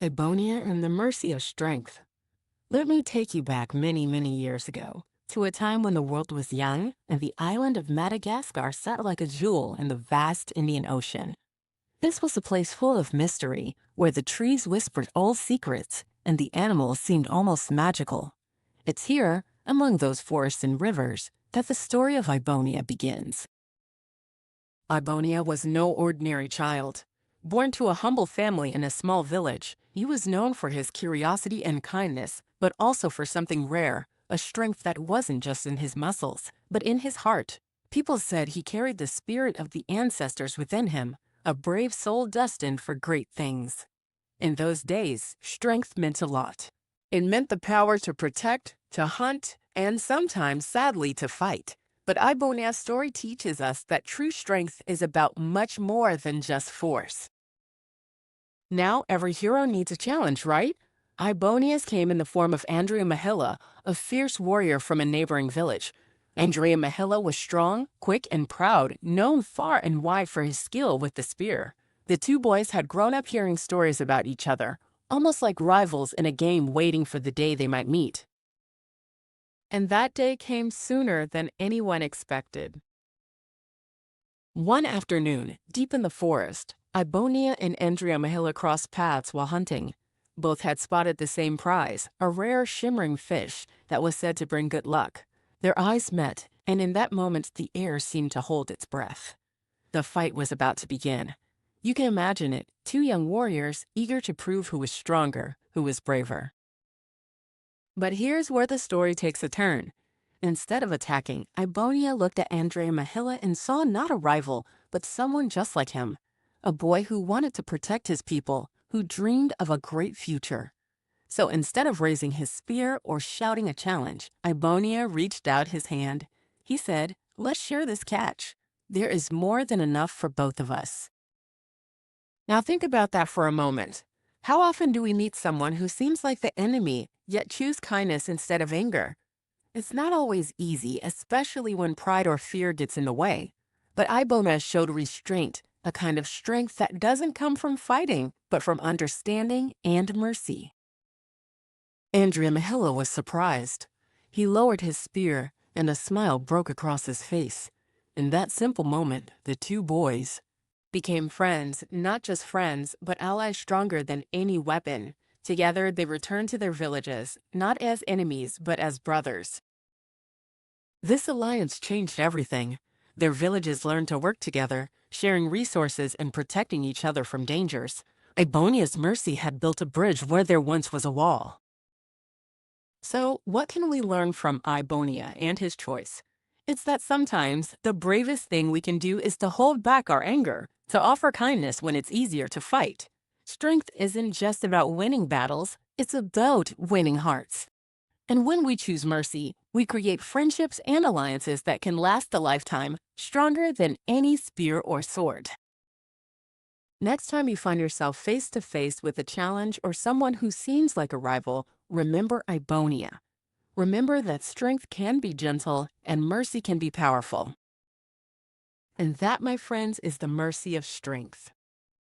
Ibonia and the mercy of strength. Let me take you back many, many years ago, to a time when the world was young and the island of Madagascar sat like a jewel in the vast Indian Ocean. This was a place full of mystery, where the trees whispered old secrets and the animals seemed almost magical. It's here, among those forests and rivers, that the story of Ibonia begins. Ibonia was no ordinary child. Born to a humble family in a small village, he was known for his curiosity and kindness, but also for something rare, a strength that wasn't just in his muscles, but in his heart. People said he carried the spirit of the ancestors within him, a brave soul destined for great things. In those days, strength meant a lot. It meant the power to protect, to hunt, and sometimes, sadly, to fight. But Ibonia's story teaches us that true strength is about much more than just force. Now, every hero needs a challenge, right? Ibonia's came in the form of Andrea Mahila, a fierce warrior from a neighboring village. Andrea Mahila was strong, quick, and proud, known far and wide for his skill with the spear. The two boys had grown up hearing stories about each other, almost like rivals in a game waiting for the day they might meet. And that day came sooner than anyone expected. One afternoon, deep in the forest, Ibonia and Andrea Mahila crossed paths while hunting. Both had spotted the same prize, a rare shimmering fish that was said to bring good luck. Their eyes met, and in that moment the air seemed to hold its breath. The fight was about to begin. You can imagine it, two young warriors eager to prove who was stronger, who was braver. But here's where the story takes a turn. Instead of attacking, Ibonia looked at Andrea Mahila and saw not a rival, but someone just like him. A boy who wanted to protect his people, who dreamed of a great future. So instead of raising his spear or shouting a challenge, Ibonia reached out his hand. He said, "Let's share this catch. There is more than enough for both of us." Now think about that for a moment. How often do we meet someone who seems like the enemy, yet choose kindness instead of anger? It's not always easy, especially when pride or fear gets in the way. But Ibonia showed restraint, a kind of strength that doesn't come from fighting, but from understanding and mercy. Andrea Mahila was surprised. He lowered his spear, and a smile broke across his face. In that simple moment, the two boys became friends, not just friends, but allies stronger than any weapon. Together, they returned to their villages, not as enemies, but as brothers. This alliance changed everything. Their villages learned to work together, sharing resources and protecting each other from dangers. Ibonia's mercy had built a bridge where there once was a wall. So, what can we learn from Ibonia and his choice? It's that sometimes the bravest thing we can do is to hold back our anger, to offer kindness when it's easier to fight. Strength isn't just about winning battles, it's about winning hearts. And when we choose mercy, we create friendships and alliances that can last a lifetime, stronger than any spear or sword. Next time you find yourself face to face with a challenge or someone who seems like a rival, remember Ibonia. Remember that strength can be gentle and mercy can be powerful. And that, my friends, is the mercy of strength.